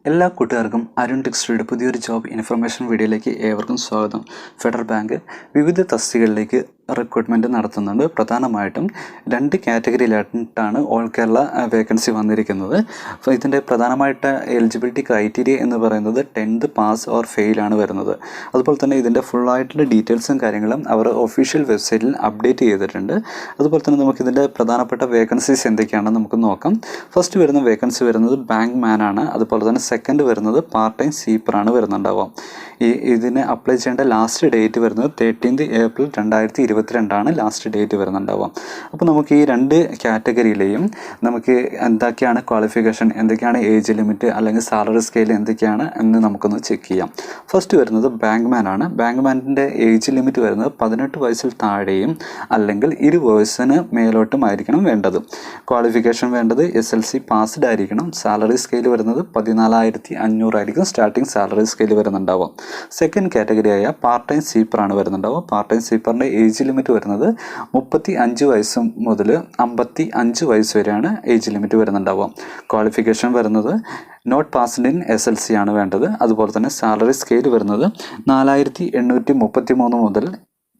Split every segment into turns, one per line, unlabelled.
എല്ലാ കൂട്ടുകാർക്കും അരുൺ ടെക്സ്റ്ററിയുടെ പുതിയൊരു ജോബ് ഇൻഫർമേഷൻ വീഡിയോയിലേക്ക് ഏവർക്കും സ്വാഗതം. ഫെഡറൽ ബാങ്ക് വിവിധ തസ്തികകളിലേക്ക് റിക്രൂട്ട്മെൻറ്റ് നടത്തുന്നുണ്ട്. പ്രധാനമായിട്ടും 2 കാറ്റഗറിയിലായിട്ടാണ് ഓൾ കേരള വേക്കൻസി വന്നിരിക്കുന്നത്. അപ്പോൾ ഇതിൻ്റെ പ്രധാനമായിട്ട് എലിജിബിലിറ്റി ക്രൈറ്റീരിയ എന്ന് പറയുന്നത് 10th പാസ് ഓർ ഫെയിലാണ് വരുന്നത്. അതുപോലെ തന്നെ ഇതിൻ്റെ ഫുള്ളായിട്ടുള്ള ഡീറ്റെയിൽസും കാര്യങ്ങളും അവർ ഒഫീഷ്യൽ വെബ്സൈറ്റിൽ അപ്ഡേറ്റ് ചെയ്തിട്ടുണ്ട്. അതുപോലെ തന്നെ നമുക്കിതിൻ്റെ പ്രധാനപ്പെട്ട വേക്കൻസീസ് എന്തൊക്കെയാണെന്ന് നമുക്ക് നോക്കാം. ഫസ്റ്റ് വരുന്ന വേക്കൻസി വരുന്നത് ബാങ്ക് മാനാണ്. അതുപോലെ തന്നെ സെക്കൻഡ് വരുന്നത് പാർട്ട് ടൈം സ്വീപ്പറാണ് വരുന്നുണ്ടാവുക. ഇതിന് അപ്ലൈ ചെയ്യേണ്ട ലാസ്റ്റ് ഡേറ്റ് വരുന്നത് 13th April 2022 ലാസ്റ്റ് ഡേറ്റ് വരുന്നുണ്ടാവുക. അപ്പോൾ നമുക്ക് ഈ 2 കാറ്റഗറിയിലെയും നമുക്ക് എന്തൊക്കെയാണ് ക്വാളിഫിക്കേഷൻ, എന്തൊക്കെയാണ് ഏജ് ലിമിറ്റ് അല്ലെങ്കിൽ സാലറി സ്കെയിൽ എന്തൊക്കെയാണ് എന്ന് നമുക്കൊന്ന് ചെക്ക് ചെയ്യാം. ഫസ്റ്റ് വരുന്നത് ബാങ്ക് മാനാണ്. ബാങ്ക് മാനിൻ്റെ ഏജ് ലിമിറ്റ് വരുന്നത് 18 വയസ്സിൽ താഴെയും അല്ലെങ്കിൽ 20 വയസ്സിന് മേലോട്ടും ആയിരിക്കണം വേണ്ടത്. ക്വാളിഫിക്കേഷൻ വേണ്ടത് SLC പാസ്ഡ് ആയിരിക്കണം. സാലറി സ്കെയിൽ വരുന്നത് 14,500 ആയിരിക്കും സ്റ്റാർട്ടിംഗ് സാലറി സ്കെയിൽ വരുന്നുണ്ടാവും. സെക്കൻഡ് കാറ്റഗറിയായ പാർട്ട് ടൈം സ്വീപ്പറാണ് വരുന്നുണ്ടാവുക. പാർട്ട് ടൈം സ്വീപ്പറിൻ്റെ ഏജ് ലിമിറ്റ് വരുന്നത് 35 വയസ്സ് മുതൽ 55 വയസ്സ് വരെയാണ് ഏജ് ലിമിറ്റ് വരുന്നുണ്ടാവുക. ക്വാളിഫിക്കേഷൻ വരുന്നത് നോട്ട് പാസ്ഡ് ഇൻ SLC ആണ് വേണ്ടത്. അതുപോലെ തന്നെ സാലറി സ്കെയിൽ വരുന്നത് 4,833 മുതൽ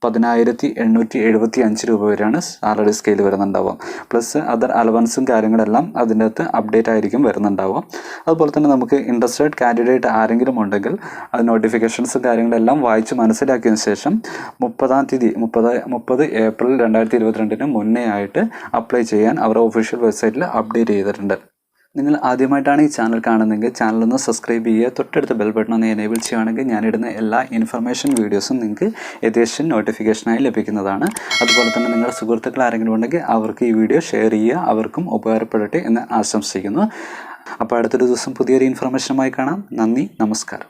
10,875 രൂപ വരെയാണ് സാലറി സ്കെയിൽ വരുന്നുണ്ടാവുക. പ്ലസ് അതർ അലവൻസും കാര്യങ്ങളെല്ലാം അതിൻ്റെ അകത്ത് അപ്ഡേറ്റ് ആയിരിക്കും വരുന്നുണ്ടാവുക. അതുപോലെ തന്നെ നമുക്ക് ഇൻട്രസ്റ്റഡ് കാൻഡിഡേറ്റ് ആരെങ്കിലും ഉണ്ടെങ്കിൽ അത് നോട്ടിഫിക്കേഷൻസും കാര്യങ്ങളെല്ലാം വായിച്ച് മനസ്സിലാക്കിയതിന് ശേഷം 30 ഏപ്രിൽ 2022 മുന്നേ ആയിട്ട് അപ്ലൈ ചെയ്യാൻ അവരുടെ ഒഫീഷ്യൽ വെബ്സൈറ്റിൽ അപ്ഡേറ്റ് ചെയ്തിട്ടുണ്ട്. നിങ്ങൾ ആദ്യമായിട്ടാണ് ഈ ചാനൽ കാണുന്നതെങ്കിൽ ചാനലൊന്ന് സബ്സ്ക്രൈബ് ചെയ്യുക. തൊട്ടടുത്ത ബെൽ ബട്ടൺ ഒന്ന് എനേബിൾ ചെയ്യുകയാണെങ്കിൽ ഞാനിടുന്ന എല്ലാ ഇൻഫർമേഷൻ വീഡിയോസും നിങ്ങൾക്ക് ഏകദേശം നോട്ടിഫിക്കേഷനായി ലഭിക്കുന്നതാണ്. അതുപോലെ തന്നെ നിങ്ങളുടെ സുഹൃത്തുക്കൾ ആരെങ്കിലും ഉണ്ടെങ്കിൽ അവർക്ക് ഈ വീഡിയോ ഷെയർ ചെയ്യുക, അവർക്കും ഉപകാരപ്പെടട്ടെ എന്ന് ആശംസിക്കുന്നു. അപ്പോൾ അടുത്തൊരു ദിവസം പുതിയൊരു ഇൻഫർമേഷനുമായി കാണാം. നന്ദി, നമസ്കാരം.